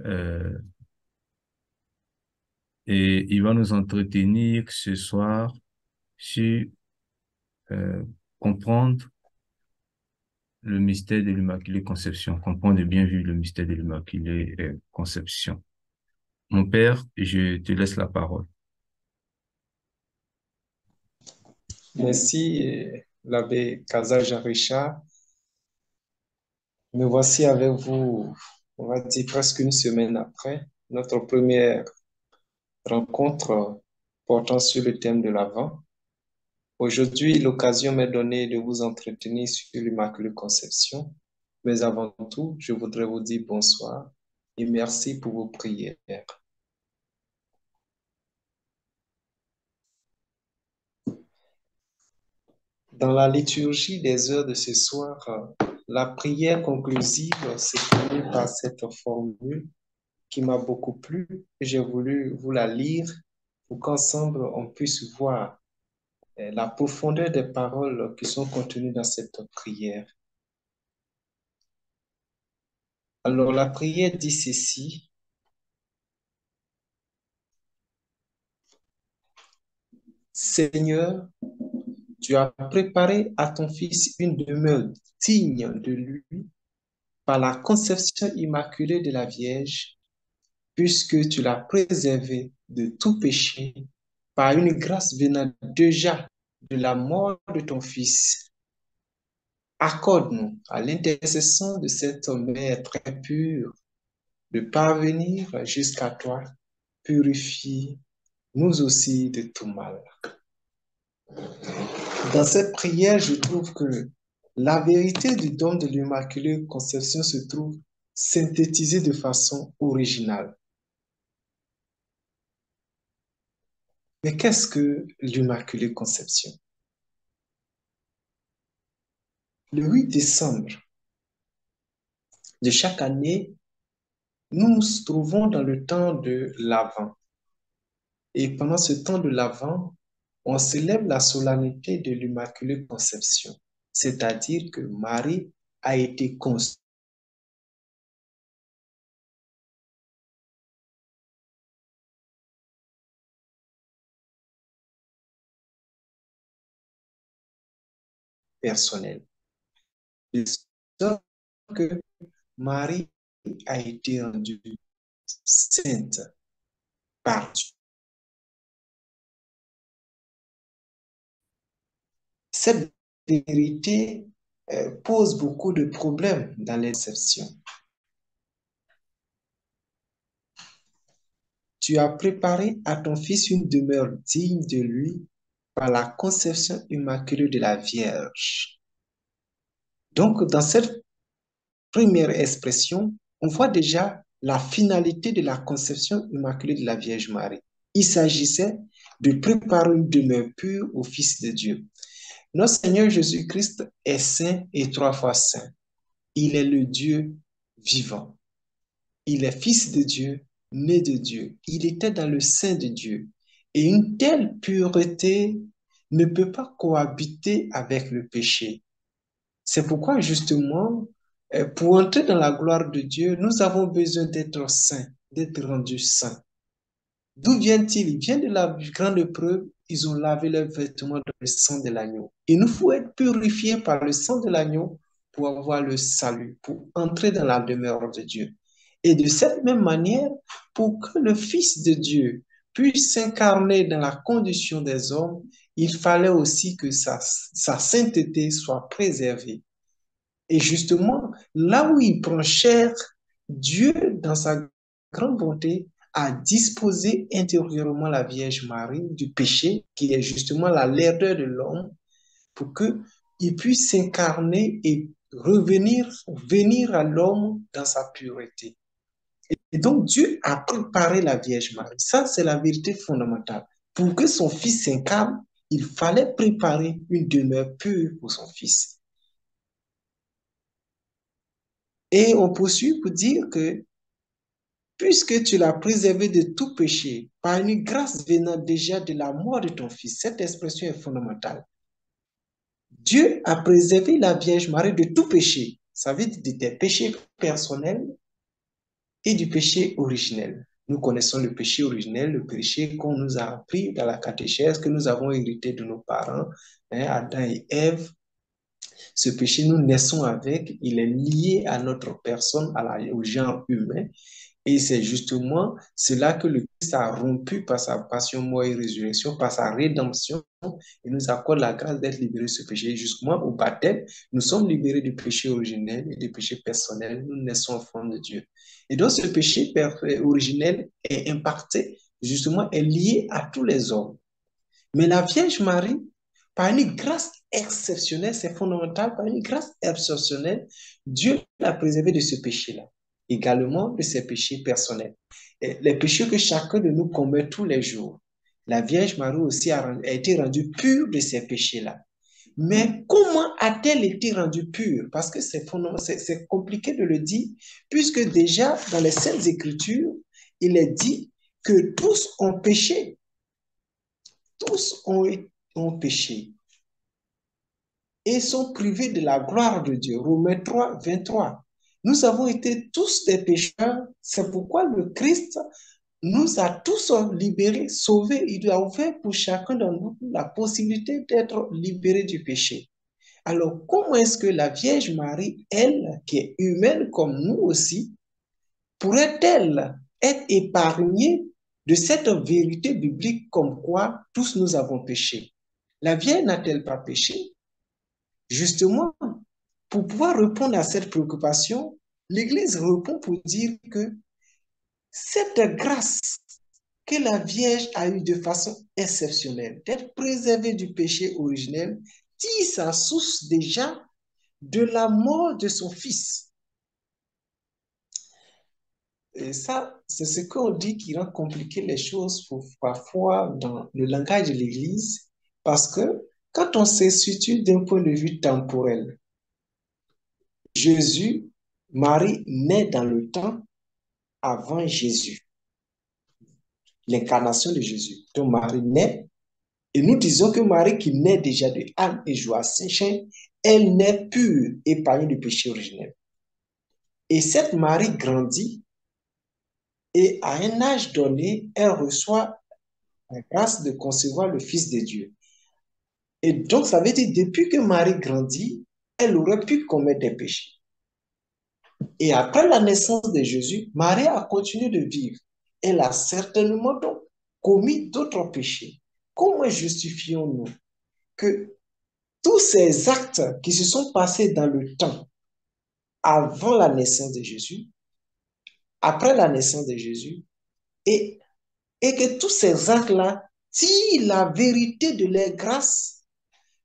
Euh, et il va nous entretenir ce soir sur euh, comprendre le mystère de l'Immaculée Conception, comprendre et bien vivre le mystère de l'Immaculée Conception. Mon père, je te laisse la parole. Merci, l'abbé Kazaja Richard. Me voici avec vous, on va dire presque une semaine après notre première rencontre portant sur le thème de l'Avent. Aujourd'hui, l'occasion m'est donnée de vous entretenir sur l'Immaculée Conception. Mais avant tout, je voudrais vous dire bonsoir et merci pour vos prières. Dans la liturgie des heures de ce soir, la prière conclusive se finit par cette formule qui m'a beaucoup plu et j'ai voulu vous la lire pour qu'ensemble on puisse voir la profondeur des paroles qui sont contenues dans cette prière. Alors la prière dit ceci: Seigneur, tu as préparé à ton Fils une demeure digne de lui par la conception immaculée de la Vierge, puisque tu l'as préservé de tout péché par une grâce venant déjà de la mort de ton Fils. Accorde-nous, à l'intercession de cette mère très pure, de parvenir jusqu'à toi, purifie nous aussi de tout mal. Dans cette prière, je trouve que la vérité du don de l'Immaculée Conception se trouve synthétisée de façon originale. Mais qu'est-ce que l'Immaculée Conception? Le 8 décembre de chaque année, nous nous trouvons dans le temps de l'Avent. Et pendant ce temps de l'Avent, on célèbre la solennité de l'Immaculée Conception, c'est-à-dire que Marie a été conçue personnelle. De sorte que Marie a été rendue sainte par Dieu. Cette vérité pose beaucoup de problèmes dans l'exception. Tu as préparé à ton Fils une demeure digne de lui par la conception immaculée de la Vierge. Donc, dans cette première expression, on voit déjà la finalité de la conception immaculée de la Vierge Marie. Il s'agissait de préparer une demeure pure au Fils de Dieu. Notre Seigneur Jésus-Christ est saint et trois fois saint. Il est le Dieu vivant. Il est Fils de Dieu, né de Dieu. Il était dans le sein de Dieu. Et une telle pureté ne peut pas cohabiter avec le péché. C'est pourquoi, justement, pour entrer dans la gloire de Dieu, nous avons besoin d'être saints, d'être rendus saints. D'où vient-il? Il vient de la grande épreuve. Ils ont lavé leurs vêtements dans le sang de l'agneau. Il nous faut être purifiés par le sang de l'agneau pour avoir le salut, pour entrer dans la demeure de Dieu. Et de cette même manière, pour que le Fils de Dieu puisse s'incarner dans la condition des hommes, il fallait aussi que sa sainteté soit préservée. Et justement, là où il prend chair, Dieu, dans sa grande bonté, a disposé intérieurement la Vierge Marie du péché, qui est justement la laideur de l'homme, pour qu'il puisse s'incarner et venir à l'homme dans sa pureté. Et donc, Dieu a préparé la Vierge Marie. Ça, c'est la vérité fondamentale. Pour que son Fils s'incarne, il fallait préparer une demeure pure pour son Fils. Et on poursuit pour dire que puisque tu l'as préservé de tout péché par une grâce venant déjà de la mort de ton Fils, cette expression est fondamentale. Dieu a préservé la Vierge Marie de tout péché. Ça veut dire de tes péchés personnels, et du péché originel. Nous connaissons le péché originel, le péché qu'on nous a appris dans la catéchèse, que nous avons hérité de nos parents, hein, Adam et Ève. Ce péché, nous naissons avec, il est lié à notre personne, au genre humain. Et c'est justement cela que le Christ a rompu par sa passion, mort et résurrection, par sa rédemption. Il nous accorde la grâce d'être libérés de ce péché. Justement, au baptême, nous sommes libérés du péché originel et du péché personnel. Nous naissons enfants de Dieu. Et donc, ce péché originel est impacté, justement, est lié à tous les hommes. Mais la Vierge Marie, par une grâce exceptionnelle, c'est fondamental, par une grâce exceptionnelle, Dieu l'a préservé de ce péché-là, également de ses péchés personnels. Et les péchés que chacun de nous commet tous les jours. La Vierge Marie aussi a été rendue pure de ces péchés-là. Mais comment a-t-elle été rendue pure? Parce que c'est compliqué de le dire, puisque déjà dans les Saintes Écritures, il est dit que tous ont péché. Tous ont péché et sont privés de la gloire de Dieu. Romains 3, 23. Nous avons été tous des pécheurs. C'est pourquoi le Christ nous a tous libérés, sauvés. Il a ouvert pour chacun d'entre nous la possibilité d'être libéré du péché. Alors, comment est-ce que la Vierge Marie, elle, qui est humaine comme nous aussi, pourrait-elle être épargnée de cette vérité biblique comme quoi tous nous avons péché? La Vierge n'a-t-elle pas péché? Justement, pour pouvoir répondre à cette préoccupation, l'Église répond pour dire que cette grâce que la Vierge a eue de façon exceptionnelle, d'être préservée du péché originel, tire sa source déjà de la mort de son Fils. Et ça, c'est ce qu'on dit qui rend compliqué les choses parfois dans le langage de l'Église, parce que quand on se situe d'un point de vue temporel, Jésus, Marie naît dans le temps avant Jésus, l'incarnation de Jésus. Donc Marie naît, et nous disons que Marie qui naît déjà de Anne et Joachim, elle naît pure, épargnée du péché originel. Et cette Marie grandit, et à un âge donné, elle reçoit la grâce de concevoir le Fils de Dieu. Et donc, ça veut dire, depuis que Marie grandit, elle aurait pu commettre des péchés. Et après la naissance de Jésus, Marie a continué de vivre. Elle a certainement donc commis d'autres péchés. Comment justifions-nous que tous ces actes qui se sont passés dans le temps, avant la naissance de Jésus, après la naissance de Jésus, et, et que tous ces actes-là tirent la vérité de la grâce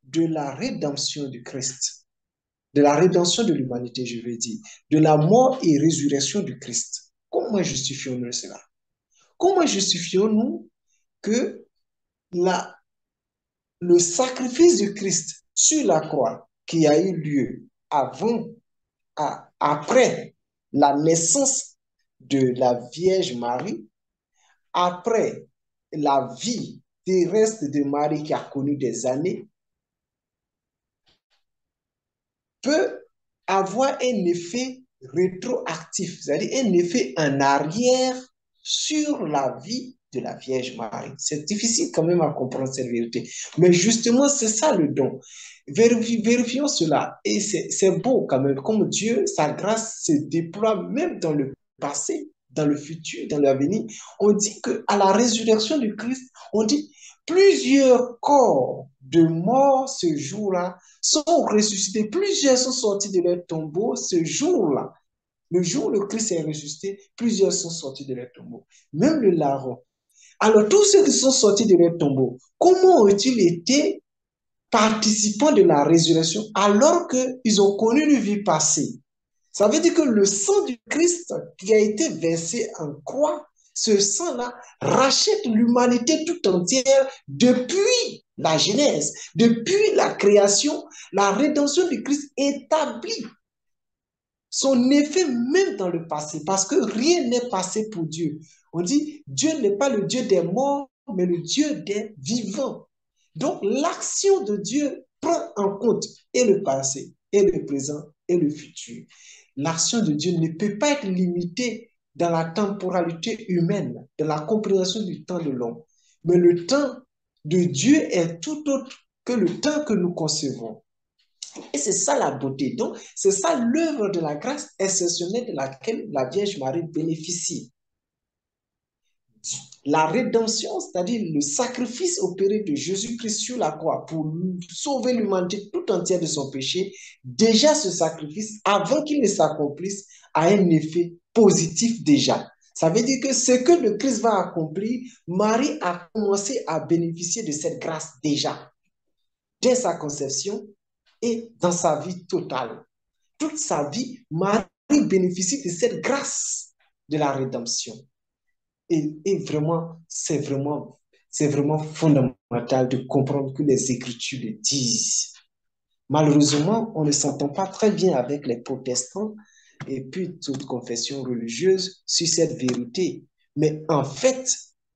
de la rédemption du Christ, de la rédemption de l'humanité, je veux dire, de la mort et résurrection du Christ. Comment justifions-nous cela? Comment justifions-nous que le sacrifice du Christ sur la croix qui a eu lieu après la naissance de la Vierge Marie, après la vie terrestre de Marie qui a connu des années, peut avoir un effet rétroactif, c'est-à-dire un effet en arrière sur la vie de la Vierge Marie. C'est difficile quand même à comprendre cette vérité. Mais justement, c'est ça le don. Vérifions cela. Et c'est beau quand même, comme Dieu, sa grâce se déploie même dans le passé, dans le futur, dans l'avenir. On dit qu'à la résurrection du Christ, on dit plusieurs corps de mort ce jour-là sont ressuscités. Plusieurs sont sortis de leur tombeau ce jour-là. Le jour où le Christ est ressuscité, plusieurs sont sortis de leur tombeau. Même le larron. Alors, tous ceux qui sont sortis de leur tombeau, comment ont-ils été participants de la résurrection alors qu'ils ont connu une vie passée? Ça veut dire que le sang du Christ qui a été versé en croix, ce sang-là rachète l'humanité tout entière depuis la Genèse, depuis la création. La rédemption du Christ établit son effet même dans le passé, parce que rien n'est passé pour Dieu. On dit, Dieu n'est pas le Dieu des morts, mais le Dieu des vivants. Donc, l'action de Dieu prend en compte et le passé, et le présent, et le futur. L'action de Dieu ne peut pas être limitée dans la temporalité humaine, dans la compréhension du temps de l'homme. Mais le temps de Dieu est tout autre que le temps que nous concevons. Et c'est ça la beauté. Donc, c'est ça l'œuvre de la grâce exceptionnelle de laquelle la Vierge Marie bénéficie. La rédemption, c'est-à-dire le sacrifice opéré de Jésus-Christ sur la croix pour sauver l'humanité tout entière de son péché, déjà ce sacrifice, avant qu'il ne s'accomplisse, a un effet positif déjà. Ça veut dire que ce que le Christ va accomplir, Marie a commencé à bénéficier de cette grâce déjà, dès sa conception et dans sa vie totale. Toute sa vie, Marie bénéficie de cette grâce de la rédemption. Et vraiment, c'est vraiment fondamental de comprendre que les Écritures le disent. Malheureusement, on ne s'entend pas très bien avec les protestants et puis toute confession religieuse sur cette vérité. Mais en fait,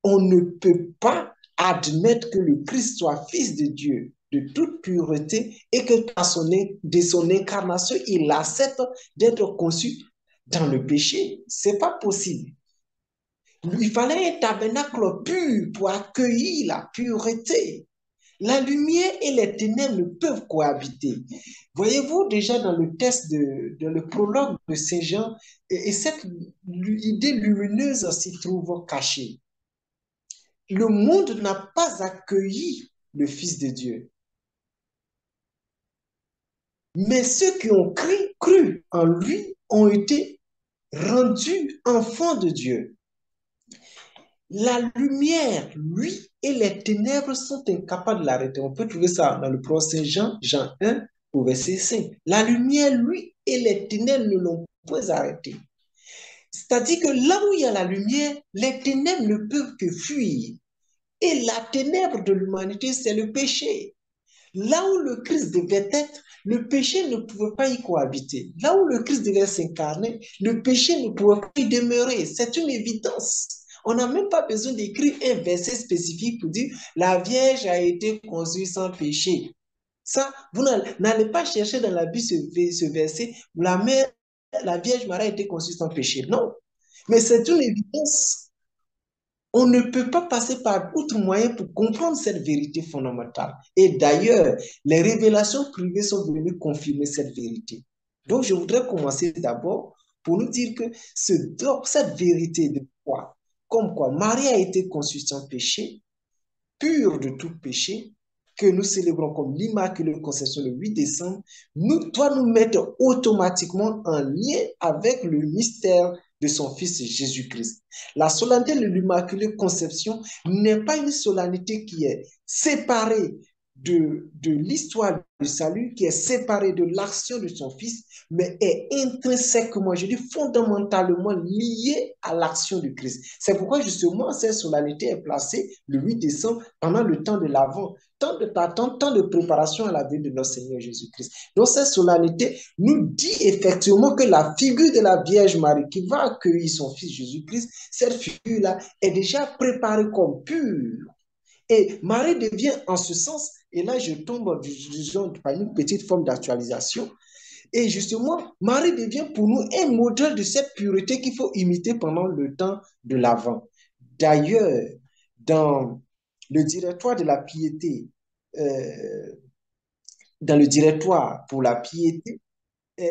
on ne peut pas admettre que le Christ soit fils de Dieu de toute pureté et que de son incarnation, il accepte d'être conçu dans le péché. C'est pas possible. Il fallait un tabernacle pur pour accueillir la pureté. La lumière et les ténèbres ne peuvent cohabiter. Voyez-vous déjà dans le texte, dans le prologue de Saint Jean, et cette idée lumineuse s'y trouve cachée. Le monde n'a pas accueilli le Fils de Dieu. Mais ceux qui ont cru en lui ont été rendus enfants de Dieu. La lumière, lui, et les ténèbres sont incapables de l'arrêter. On peut trouver ça dans le prophète Saint Jean, Jean 1, au verset 5. La lumière, lui, et les ténèbres ne l'ont pas arrêté. C'est-à-dire que là où il y a la lumière, les ténèbres ne peuvent que fuir. Et la ténèbre de l'humanité, c'est le péché. Là où le Christ devait être, le péché ne pouvait pas y cohabiter. Là où le Christ devait s'incarner, le péché ne pouvait pas y demeurer. C'est une évidence. On n'a même pas besoin d'écrire un verset spécifique pour dire la Vierge a été conçue sans péché. Ça, vous n'allez pas chercher dans la Bible ce verset, la Vierge Marie a été conçue sans péché. Non. Mais c'est une évidence. On ne peut pas passer par autre moyen pour comprendre cette vérité fondamentale. Et d'ailleurs, les révélations privées sont venues confirmer cette vérité. Donc, je voudrais commencer d'abord pour nous dire que cette vérité de quoi, comme quoi Marie a été conçue sans péché, pure de tout péché, que nous célébrons comme l'Immaculée Conception le 8 décembre, doit nous mettre automatiquement en lien avec le mystère de son Fils Jésus-Christ. La solennité de l'Immaculée Conception n'est pas une solennité qui est séparée de l'histoire du salut, qui est séparée de l'action de son Fils, mais est intrinsèquement, je dis fondamentalement liée à l'action du Christ. C'est pourquoi justement cette solennité est placée le 8 décembre pendant le temps de l'Avent, tant de d'attente, tant de préparation à la venue de notre Seigneur Jésus-Christ. Donc cette solennité nous dit effectivement que la figure de la Vierge Marie qui va accueillir son Fils Jésus-Christ, cette figure-là est déjà préparée comme pure. Et Marie devient en ce sens, et là je tombe disons, par une petite forme d'actualisation, et justement, Marie devient pour nous un modèle de cette pureté qu'il faut imiter pendant le temps de l'Avent. D'ailleurs, dans le directoire de la piété, euh, dans le directoire pour la piété, euh,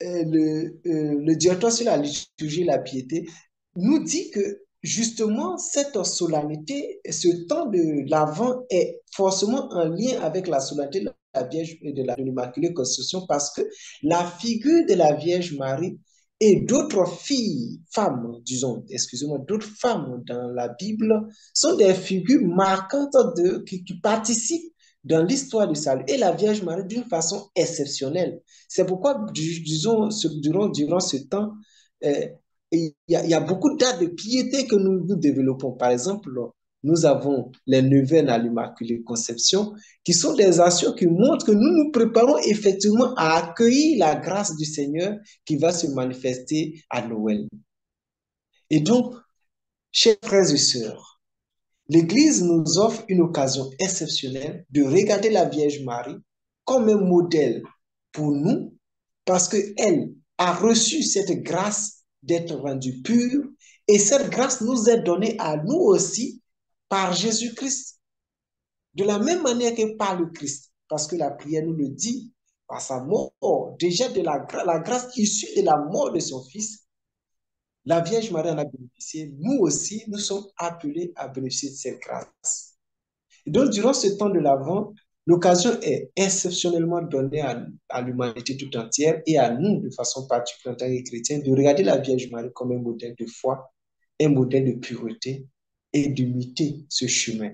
le directoire sur la liturgie et la piété nous dit que justement cette solennité, ce temps de l'Avent est forcément en lien avec la solennité de la Vierge et de l'Immaculée Conception parce que la figure de la Vierge Marie et d'autres filles, femmes, disons, excusez-moi, d'autres femmes dans la Bible sont des figures marquantes qui participent dans l'histoire du salut et la Vierge Marie d'une façon exceptionnelle. C'est pourquoi, disons, durant ce temps, il y a beaucoup d'actes de piété que nous développons. Par exemple, nous avons les neuvaines à l'Immaculée Conception, qui sont des actions qui montrent que nous nous préparons effectivement à accueillir la grâce du Seigneur qui va se manifester à Noël. Et donc, chers frères et sœurs, l'Église nous offre une occasion exceptionnelle de regarder la Vierge Marie comme un modèle pour nous parce qu'elle a reçu cette grâce d'être rendus purs. Et cette grâce nous est donnée à nous aussi par Jésus-Christ. De la même manière que par le Christ. Parce que la prière nous le dit, par sa mort, déjà de la grâce issue de la mort de son Fils, la Vierge Marie en a bénéficié. Nous aussi, nous sommes appelés à bénéficier de cette grâce. Et donc, durant ce temps de l'Avent, l'occasion est exceptionnellement donnée à l'humanité tout entière et à nous, de façon particulière en tant que chrétiens, de regarder la Vierge Marie comme un modèle de foi, un modèle de pureté et d'imiter ce chemin.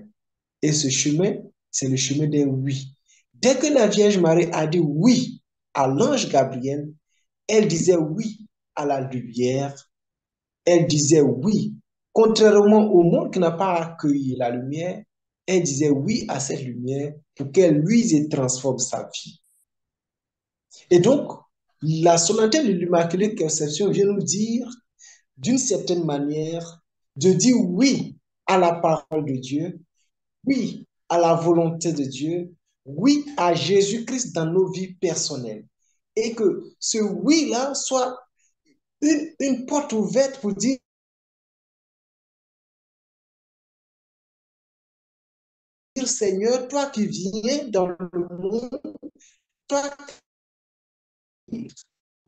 Et ce chemin, c'est le chemin des oui. Dès que la Vierge Marie a dit oui à l'ange Gabriel, elle disait oui à la lumière, elle disait oui. Contrairement au monde qui n'a pas accueilli la lumière, elle disait oui à cette lumière pour qu'elle luise et transforme sa vie. Et donc, la solennité de l'Immaculée Conception vient nous dire, d'une certaine manière, de dire oui à la parole de Dieu, oui à la volonté de Dieu, oui à Jésus-Christ dans nos vies personnelles. Et que ce oui-là soit une porte ouverte pour dire, Seigneur, toi qui viens dans le monde, toi qui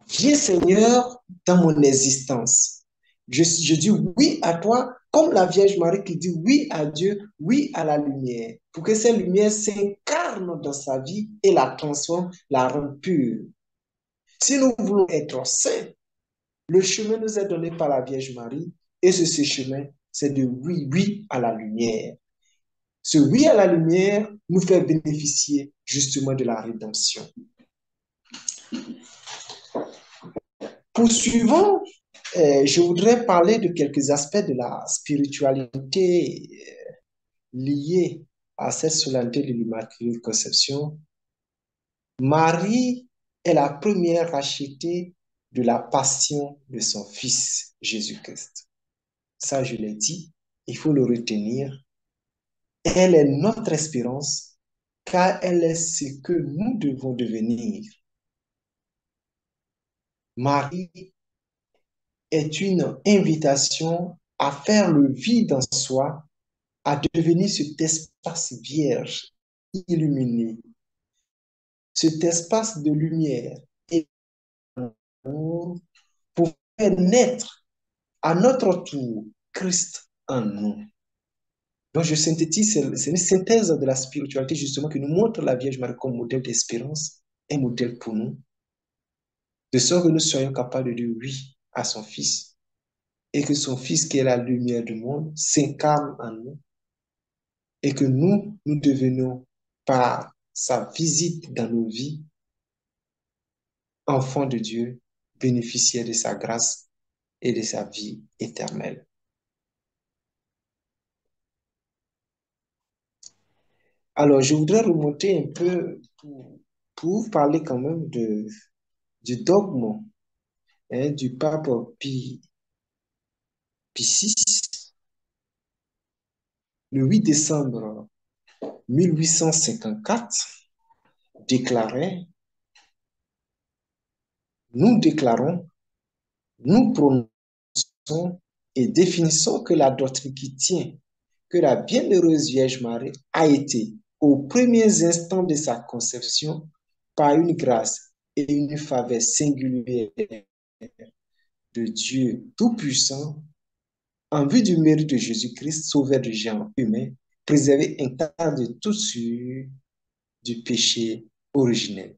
viens, Seigneur, dans mon existence. Je dis oui à toi, comme la Vierge Marie qui dit oui à Dieu, oui à la lumière, pour que cette lumière s'incarne dans sa vie et la transforme, la rende pure. Si nous voulons être saints, le chemin nous est donné par la Vierge Marie et ce chemin, c'est de oui, oui à la lumière. Ce oui à la lumière nous fait bénéficier justement de la rédemption. Poursuivant, je voudrais parler de quelques aspects de la spiritualité liés à cette solennité de l'Immaculée Conception. Marie est la première rachetée de la passion de son Fils Jésus-Christ. Ça, je l'ai dit, il faut le retenir. Elle est notre espérance, car elle est ce que nous devons devenir. Marie est une invitation à faire le vide en soi, à devenir cet espace vierge, illuminé, cet espace de lumière et d'amour pour faire naître à notre tour Christ en nous. Donc, je synthétise, c'est une synthèse de la spiritualité justement qui nous montre la Vierge Marie comme modèle d'espérance, un modèle pour nous, de sorte que nous soyons capables de dire oui à son Fils et que son Fils, qui est la lumière du monde, s'incarne en nous et que nous devenons par sa visite dans nos vies, enfants de Dieu, bénéficiaires de sa grâce et de sa vie éternelle. Alors, je voudrais remonter un peu pour vous parler quand même du dogme du pape Pie VI. Le 8 décembre 1854, déclarait, nous déclarons, nous prononçons et définissons que la doctrine qui tient que la bienheureuse Vierge Marie a été, aux premiers instants de sa conception, par une grâce et une faveur singulière de Dieu Tout-Puissant, en vue du mérite de Jésus-Christ, sauveur du genre humain, préservé intact de toute souillure du péché originel,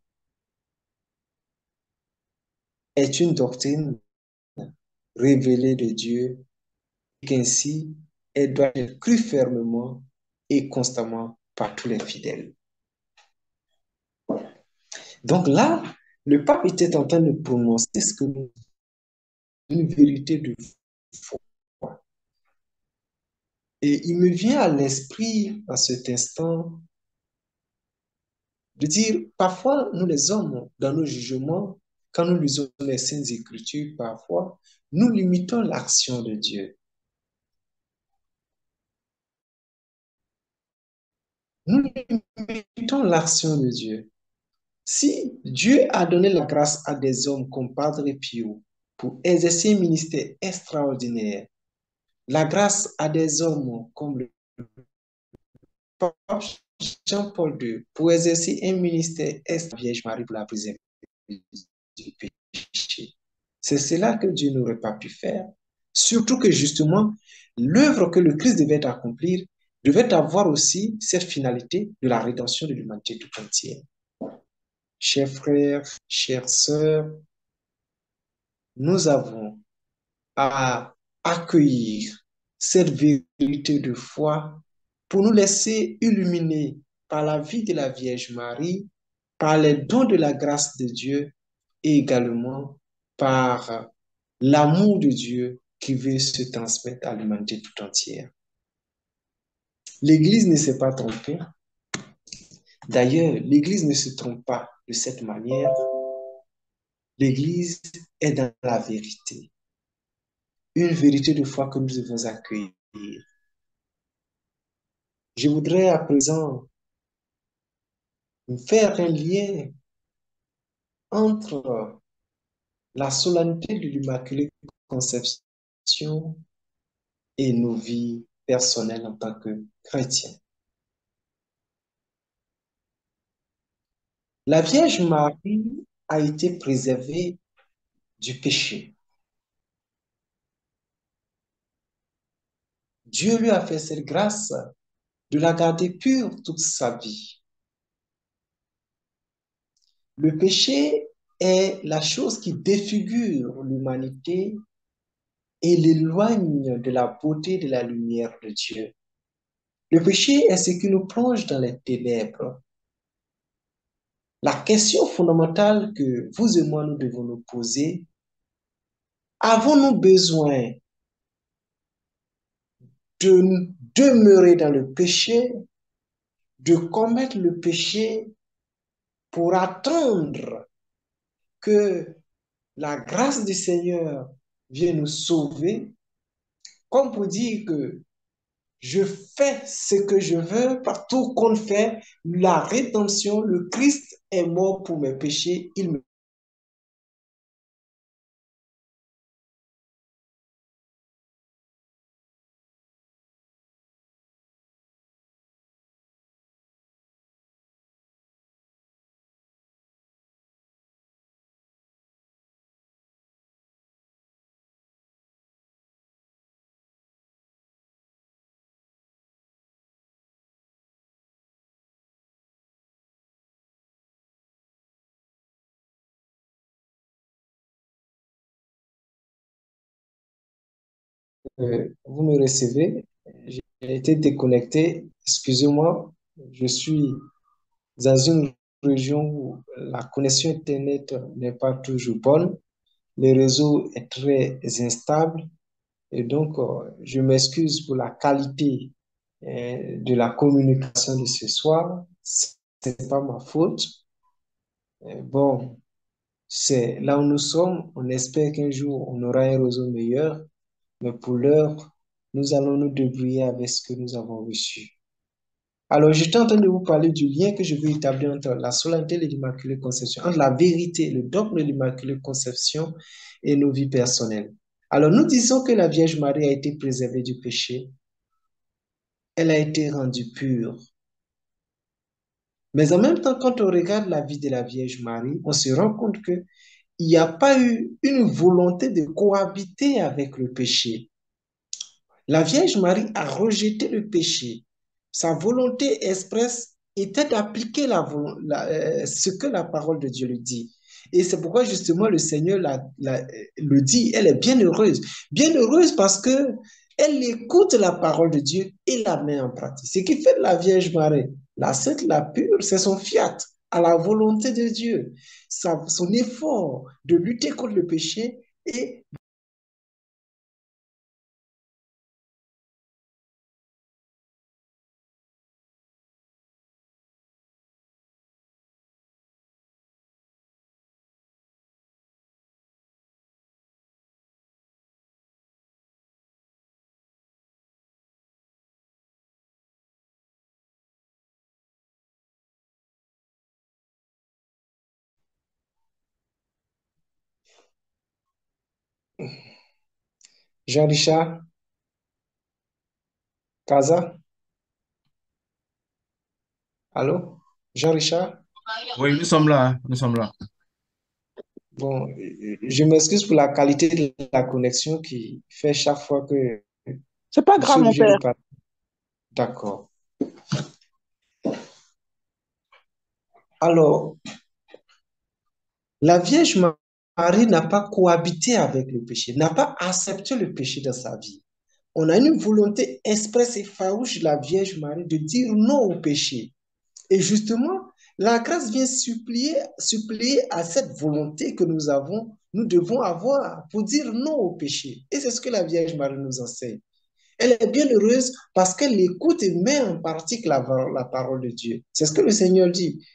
est une doctrine révélée de Dieu et qu'ainsi elle doit être crue fermement et constamment par tous les fidèles. Donc là, le pape était en train de prononcer ce que nous une vérité de foi. Et il me vient à l'esprit à cet instant de dire, parfois, nous les hommes, dans nos jugements, quand nous lisons les Saintes Écritures, parfois, nous limitons l'action de Dieu. Nous limitons l'action de Dieu. Si Dieu a donné la grâce à des hommes comme Padre Pio, pour exercer un ministère extraordinaire. La grâce à des hommes comme le pape Jean-Paul II pour exercer un ministère extraordinaire, Vierge Marie pour la préserver du péché. C'est cela que Dieu n'aurait pas pu faire. Surtout que justement, l'œuvre que le Christ devait accomplir devait avoir aussi cette finalité de la rédemption de l'humanité tout entière. Chers frères, chères sœurs, nous avons à accueillir cette vérité de foi pour nous laisser illuminer par la vie de la Vierge Marie, par les dons de la grâce de Dieu et également par l'amour de Dieu qui veut se transmettre à l'humanité tout entière. L'Église ne s'est pas trompée. D'ailleurs, l'Église ne se trompe pas de cette manière. L'Église est dans la vérité, une vérité de foi que nous devons accueillir. Je voudrais à présent faire un lien entre la solennité de l'Immaculée Conception et nos vies personnelles en tant que chrétiens. La Vierge Marie a été préservée du péché. Dieu lui a fait cette grâce de la garder pure toute sa vie. Le péché est la chose qui défigure l'humanité et l'éloigne de la beauté de la lumière de Dieu. Le péché est ce qui nous plonge dans les ténèbres. La question fondamentale que vous et moi nous devons nous poser, avons-nous besoin de demeurer dans le péché, de commettre le péché pour attendre que la grâce du Seigneur vienne nous sauver, comme pour dire que je fais ce que je veux, partout qu'on fait la rédemption, le Christ est mort pour mes péchés, il me vous me recevez. J'ai été déconnecté. Excusez-moi, je suis dans une région où la connexion Internet n'est pas toujours bonne. Le réseau est très instable et donc je m'excuse pour la qualité de la communication de ce soir. Ce n'est pas ma faute. Bon, c'est là où nous sommes. On espère qu'un jour on aura un réseau meilleur. Mais pour l'heure, nous allons nous débrouiller avec ce que nous avons reçu. Alors, j'étais en train de vous parler du lien que je veux établir entre la solennité de l'Immaculée Conception, entre la vérité, le dogme de l'Immaculée Conception et nos vies personnelles. Alors, nous disons que la Vierge Marie a été préservée du péché. Elle a été rendue pure. Mais en même temps, quand on regarde la vie de la Vierge Marie, on se rend compte qu'il n'y a pas eu une volonté de cohabiter avec le péché. La Vierge Marie a rejeté le péché. Sa volonté expresse était d'appliquer ce que la parole de Dieu lui dit. Et c'est pourquoi justement le Seigneur le dit, elle est bien heureuse. Bien heureuse parce que elle écoute la parole de Dieu et la met en pratique. Ce qui fait de la Vierge Marie, la sainte, la pure, c'est son fiat à la volonté de Dieu. Son effort de lutter contre le péché et Jean-Richard, Kaza, allô? Jean-Richard? Oui, nous sommes là, hein, nous sommes là. Bon, je m'excuse pour la qualité de la connexion qui fait chaque fois que C'est pas je suis grave, mon obligé de père. parler. D'accord. Alors, la Vierge Marie n'a pas cohabité avec le péché, n'a pas accepté le péché dans sa vie. On a une volonté expresse et farouche de la Vierge Marie de dire non au péché. Et justement, la grâce vient suppléer à cette volonté que nous devons avoir pour dire non au péché. Et c'est ce que la Vierge Marie nous enseigne. Elle est bien heureuse parce qu'elle écoute et met en pratique la parole de Dieu. C'est ce que le Seigneur dit.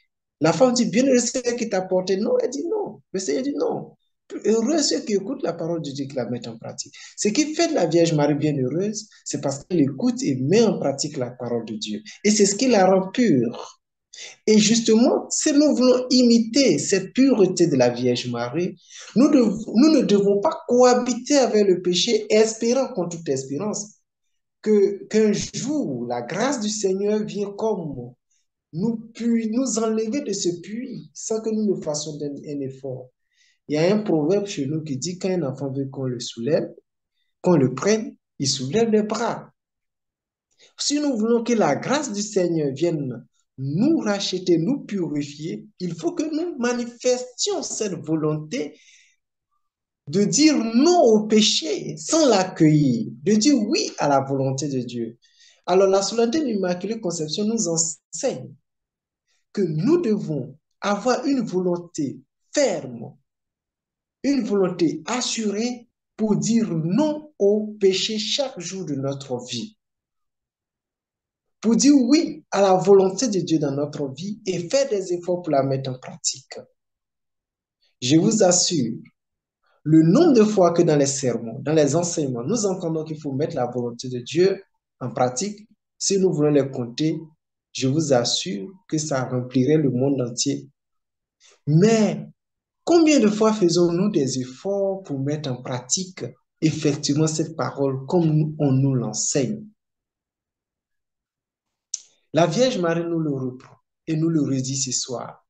La femme dit, bien heureux ceux qui t'apportent non. Elle dit non. Le Seigneur dit non. Heureux ceux qui écoutent la parole de Dieu et qui la mettent en pratique. Ce qui fait de la Vierge Marie bien heureuse, c'est parce qu'elle écoute et met en pratique la parole de Dieu. Et c'est ce qui la rend pure. Et justement, si nous voulons imiter cette pureté de la Vierge Marie, nous ne devons pas cohabiter avec le péché, espérant contre toute espérance qu'un jour, la grâce du Seigneur vient comme nous enlever de ce puits sans que nous ne fassions un effort. Il y a un proverbe chez nous qui dit qu'un enfant veut qu'on le soulève, qu'on le prenne, il soulève les bras. Si nous voulons que la grâce du Seigneur vienne nous racheter, nous purifier, il faut que nous manifestions cette volonté de dire non au péché sans l'accueillir, de dire oui à la volonté de Dieu. Alors la solennité de l'Immaculée Conception nous enseigne que nous devons avoir une volonté ferme, une volonté assurée pour dire non au péché chaque jour de notre vie, pour dire oui à la volonté de Dieu dans notre vie et faire des efforts pour la mettre en pratique. Je vous assure, le nombre de fois que dans les sermons, dans les enseignements, nous entendons qu'il faut mettre la volonté de Dieu en pratique, si nous voulons les compter, je vous assure que ça remplirait le monde entier. Mais combien de fois faisons-nous des efforts pour mettre en pratique effectivement cette parole comme on nous l'enseigne? La Vierge Marie nous le reprend et nous le redit ce soir.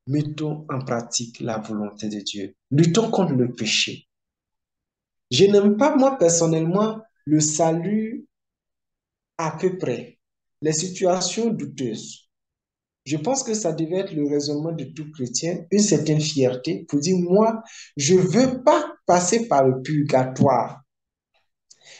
Mettons en pratique la volonté de Dieu. Luttons contre le péché. Je n'aime pas, moi, personnellement, le salut à peu près, les situations douteuses. Je pense que ça devait être le raisonnement de tout chrétien, une certaine fierté pour dire, moi, je ne veux pas passer par le purgatoire.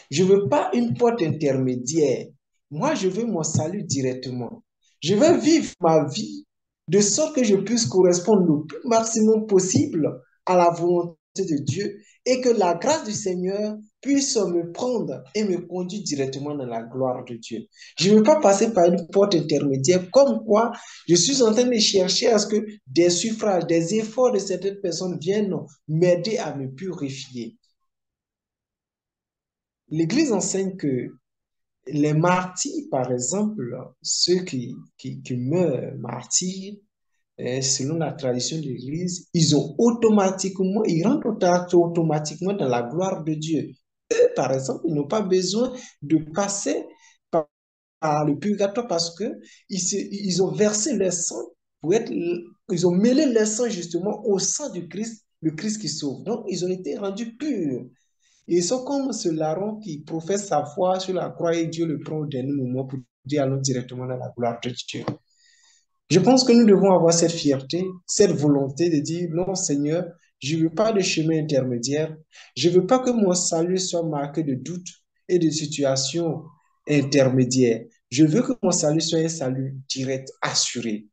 Je ne veux pas une porte intermédiaire. Moi, je veux mon salut directement. Je veux vivre ma vie de sorte que je puisse correspondre le plus maximum possible à la volonté de Dieu et que la grâce du Seigneur puisse me prendre et me conduire directement dans la gloire de Dieu. Je ne veux pas passer par une porte intermédiaire comme quoi je suis en train de chercher à ce que des suffrages, des efforts de certaines personnes viennent m'aider à me purifier. L'Église enseigne que les martyrs, par exemple, ceux qui meurent martyrs, selon la tradition de l'Église, ils rentrent automatiquement dans la gloire de Dieu. Eux, par exemple, ils n'ont pas besoin de passer par le purgatoire parce que ils ont versé leur sang ils ont mêlé leur sang justement au sang du Christ, le Christ qui sauve. Donc, ils ont été rendus purs. Ils sont comme ce larron qui professe sa foi sur la croix et Dieu le prend au dernier moment pour dire allons directement dans la gloire de Dieu. Je pense que nous devons avoir cette fierté, cette volonté de dire non, Seigneur, je ne veux pas de chemin intermédiaire. Je ne veux pas que mon salut soit marqué de doutes et de situations intermédiaires. Je veux que mon salut soit un salut direct, assuré.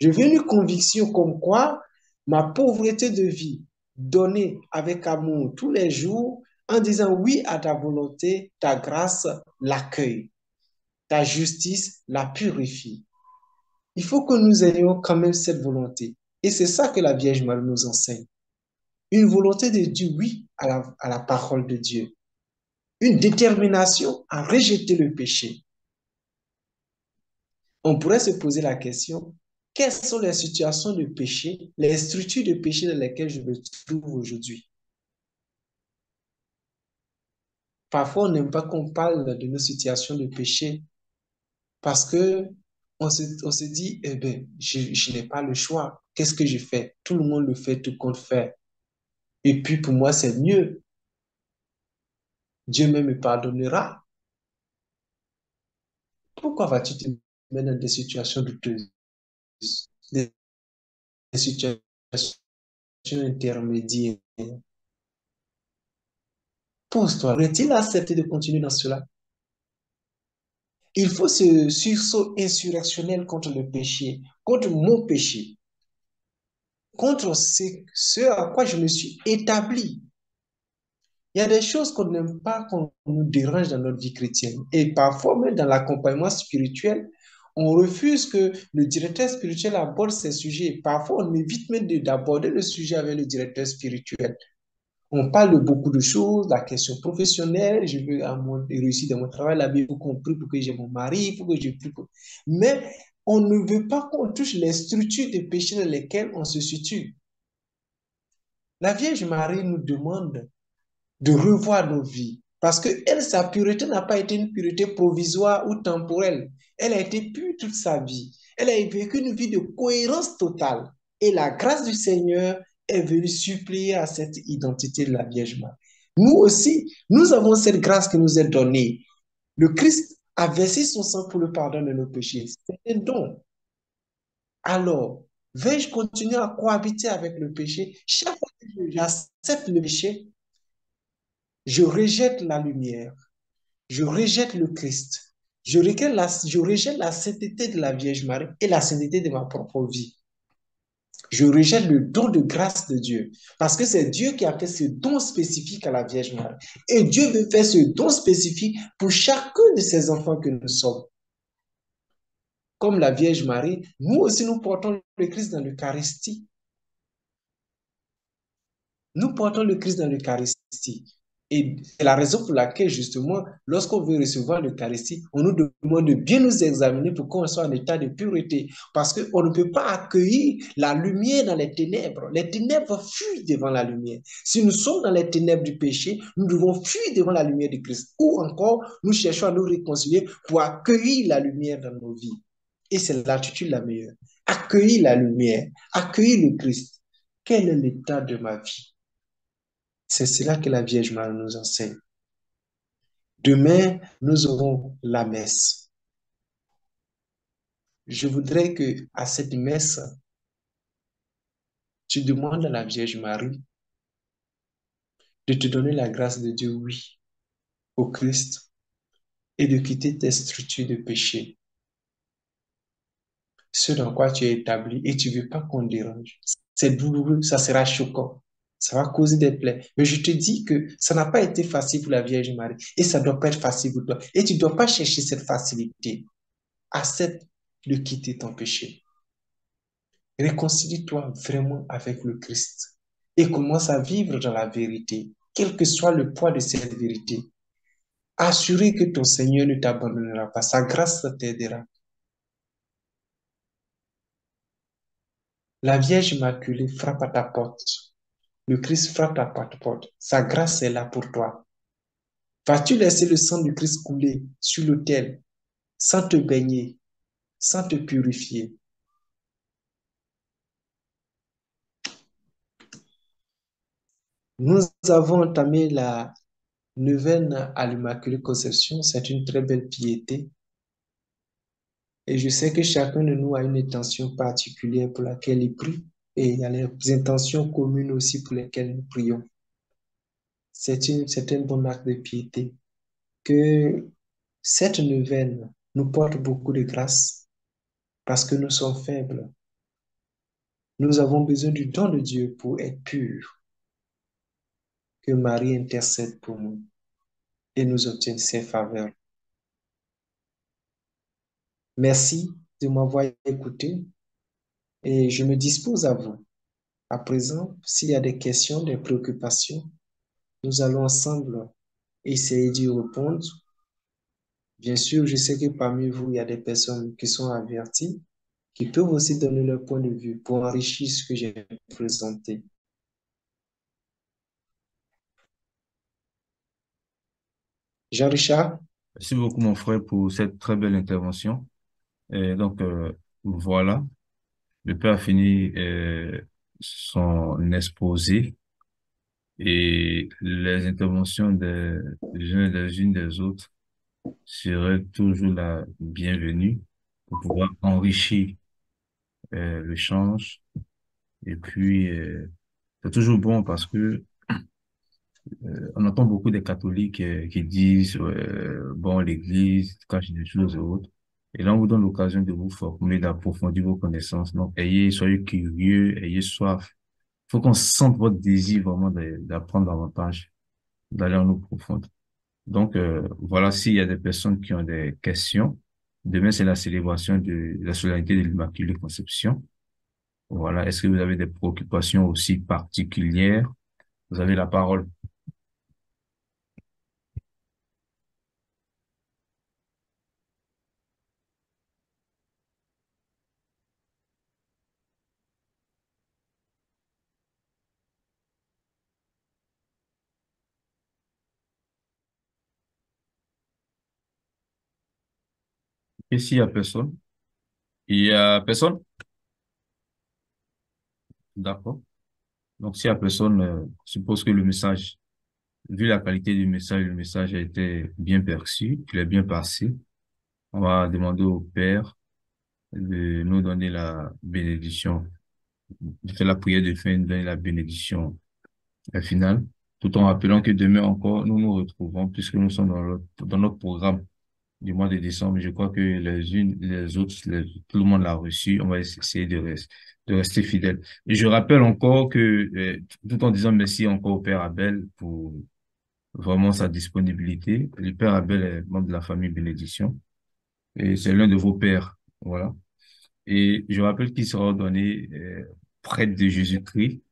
Je veux une conviction comme quoi ma pauvreté de vie, donnée avec amour tous les jours, en disant oui à ta volonté, ta grâce l'accueille, ta justice la purifie. Il faut que nous ayons quand même cette volonté. Et c'est ça que la Vierge Marie nous enseigne. Une volonté de dire oui à la parole de Dieu. Une détermination à rejeter le péché. On pourrait se poser la question, quelles sont les situations de péché, les structures de péché dans lesquelles je me trouve aujourd'hui? Parfois, on n'aime pas qu'on parle de nos situations de péché parce que on se dit, eh ben, je n'ai pas le choix. Qu'est-ce que je fais? Tout le monde le fait, tout compte fait. Et puis, pour moi, c'est mieux. Dieu même me pardonnera. Pourquoi vas-tu te mettre dans des situations douteuses, des situations intermédiaires? Pose-toi, aurait-il accepté de continuer dans cela? Il faut ce sursaut insurrectionnel contre le péché, contre mon péché, contre ce à quoi je me suis établi. Il y a des choses qu'on n'aime pas, qu'on nous dérange dans notre vie chrétienne. Et parfois, même dans l'accompagnement spirituel, on refuse que le directeur spirituel aborde ces sujets. Parfois, on évite même d'aborder le sujet avec le directeur spirituel. On parle de beaucoup de choses, la question professionnelle, je veux réussir dans mon travail, la Bible compris pour que j'ai mon mari, pour que j'ai plus. Mais on ne veut pas qu'on touche les structures de péché dans lesquelles on se situe. La Vierge Marie nous demande de revoir nos vies. Parce que elle, sa pureté n'a pas été une pureté provisoire ou temporelle. Elle a été pure toute sa vie. Elle a vécu une vie de cohérence totale. Et la grâce du Seigneur est venue suppléer à cette identité de la Vierge Marie. Nous aussi, nous avons cette grâce qui nous est donnée. Le Christ a versé son sang pour le pardon de nos péchés. C'est un don. Alors, vais-je continuer à cohabiter avec le péché? Chaque fois que j'accepte le péché, je rejette la lumière, je rejette le Christ, je rejette la sainteté de la Vierge Marie et la sainteté de ma propre vie. Je rejette le don de grâce de Dieu parce que c'est Dieu qui a fait ce don spécifique à la Vierge Marie. Et Dieu veut faire ce don spécifique pour chacun de ses enfants que nous sommes. Comme la Vierge Marie, nous aussi nous portons le Christ dans l'Eucharistie. Nous portons le Christ dans l'Eucharistie. Et c'est la raison pour laquelle, justement, lorsqu'on veut recevoir l'Eucharistie, on nous demande de bien nous examiner pour qu'on soit en état de pureté. Parce qu'on ne peut pas accueillir la lumière dans les ténèbres. Les ténèbres fuient devant la lumière. Si nous sommes dans les ténèbres du péché, nous devons fuir devant la lumière du Christ. Ou encore, nous cherchons à nous réconcilier pour accueillir la lumière dans nos vies. Et c'est l'attitude la meilleure. Accueillir la lumière, accueillir le Christ. Quel est l'état de ma vie? C'est cela que la Vierge Marie nous enseigne. Demain, nous aurons la messe. Je voudrais que à cette messe, tu demandes à la Vierge Marie de te donner la grâce de dire oui au Christ et de quitter tes structures de péché, ce dans quoi tu es établi et tu ne veux pas qu'on dérange. C'est douloureux, ça sera choquant, ça va causer des plaies. Mais je te dis que ça n'a pas été facile pour la Vierge Marie et ça ne doit pas être facile pour toi. Et tu ne dois pas chercher cette facilité. Accepte de quitter ton péché. Réconcilie-toi vraiment avec le Christ et commence à vivre dans la vérité, quel que soit le poids de cette vérité. Assuré que ton Seigneur ne t'abandonnera pas, sa grâce t'aidera. La Vierge Immaculée frappe à ta porte. Le Christ frappe à ta porte. Sa grâce est là pour toi. Vas-tu laisser le sang du Christ couler sur l'autel sans te baigner, sans te purifier? Nous avons entamé la neuvaine à l'Immaculée Conception. C'est une très belle piété. Et je sais que chacun de nous a une intention particulière pour laquelle il prie. Et il y a les intentions communes aussi pour lesquelles nous prions. C'est un bon acte de piété. Que cette neuvaine nous porte beaucoup de grâce parce que nous sommes faibles. Nous avons besoin du don de Dieu pour être purs. Que Marie intercède pour nous et nous obtienne ses faveurs. Merci de m'avoir écouté et je me dispose à vous. À présent, s'il y a des questions, des préoccupations, nous allons ensemble essayer d'y répondre. Bien sûr, je sais que parmi vous, il y a des personnes qui sont averties, qui peuvent aussi donner leur point de vue pour enrichir ce que j'ai présenté. Jean-Richard? Merci beaucoup, mon frère, pour cette très belle intervention. Et donc, voilà, le père a fini son exposé et les interventions des uns et des unes des autres seraient toujours la bienvenue pour pouvoir enrichir l'échange. Et puis, c'est toujours bon parce que on entend beaucoup des catholiques qui disent, bon, l'Église cache des choses et autres. Et là, on vous donne l'occasion de vous former, d'approfondir vos connaissances. Donc, soyez curieux, ayez soif. Il faut qu'on sente votre désir vraiment d'apprendre davantage, d'aller en eau profonde. Donc, voilà, s'il y a des personnes qui ont des questions, demain, c'est la célébration de la solennité de l'Immaculée Conception. Voilà. Est-ce que vous avez des préoccupations aussi particulières? Vous avez la parole. Et s'il y a personne? Il y a personne? D'accord. Donc, s'il y a personne, je suppose que le message, vu la qualité du message, le message a été bien perçu, il est bien passé. On va demander au Père de nous donner la bénédiction, de faire la prière de fin, de donner la bénédiction finale, tout en rappelant que demain encore, nous nous retrouvons, puisque nous sommes dans notre programme du mois de décembre. Je crois que les unes, les autres, tout le monde l'a reçu. On va essayer de rester fidèle. Et je rappelle encore que, tout en disant merci encore au Père Abel pour vraiment sa disponibilité. Le Père Abel est membre de la famille Bénédiction et c'est l'un de vos pères. Voilà. Et je rappelle qu'il sera ordonné prêtre de Jésus-Christ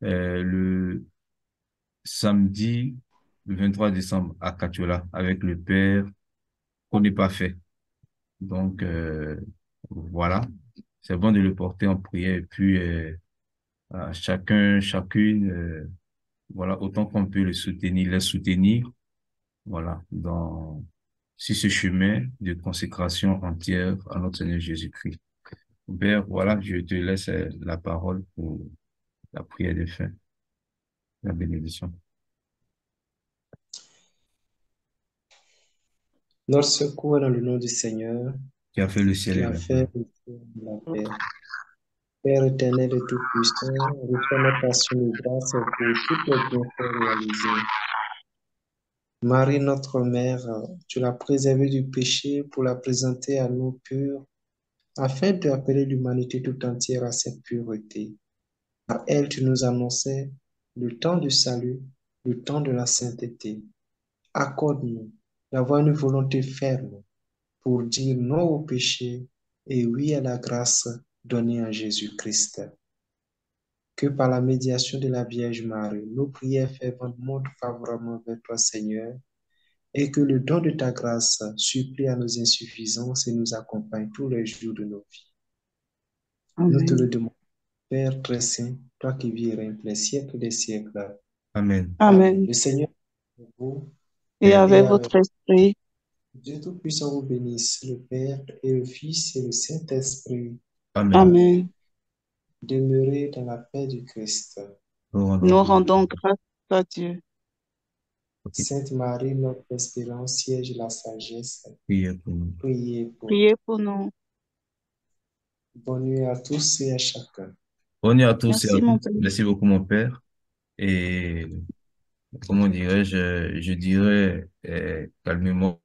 le samedi 23 décembre à Catiola avec le Père qu'on n'est pas fait. Donc, voilà, c'est bon de le porter en prière et puis à chacun, chacune, voilà, autant qu'on peut le soutenir, les soutenir, voilà, sur ce chemin de consécration entière à notre Seigneur Jésus-Christ. Père, voilà, je te laisse la parole pour la prière de fin, la bénédiction, Notre secours est dans le nom du Seigneur qui a fait le ciel qui et a la fait terre. le ciel et la terre. Père éternel et tout-puissant, reçois notre action de grâce pour tous les bienfaits réalisés. Marie, notre mère, tu l'as préservée du péché pour la présenter à nous pure, afin d'appeler l'humanité tout entière à cette pureté. Par elle, tu nous annonçais le temps du salut, le temps de la sainteté. Accorde-nous d'avoir une volonté ferme pour dire non au péché et oui à la grâce donnée en Jésus-Christ. Que par la médiation de la Vierge Marie, nos prières ferventes montent favorablement vers toi, Seigneur, et que le don de ta grâce supplie à nos insuffisances et nous accompagne tous les jours de nos vies. Nous te le Amen. demandons, Père très saint, toi qui vis et règnes pour les siècles des siècles. Amen. Amen. Amen. Le Seigneur est avec vous Et Et et avec avec votre esprit. Dieu Tout-Puissant vous bénisse, le Père et le Fils et le Saint-Esprit. Amen. Amen. Demeurez dans la paix du Christ. Nous rendons Nous grâce. rendons grâce à Dieu. Ok. Sainte Marie, notre espérance, siège de la sagesse, Priez pour nous. priez pour nous. Priez pour nous. Bonne nuit à tous et à chacun. Bonne nuit à tous et à Merci, mon toutes. Père. Merci beaucoup, mon Père. Et comment dirais-je, je dirais calmement.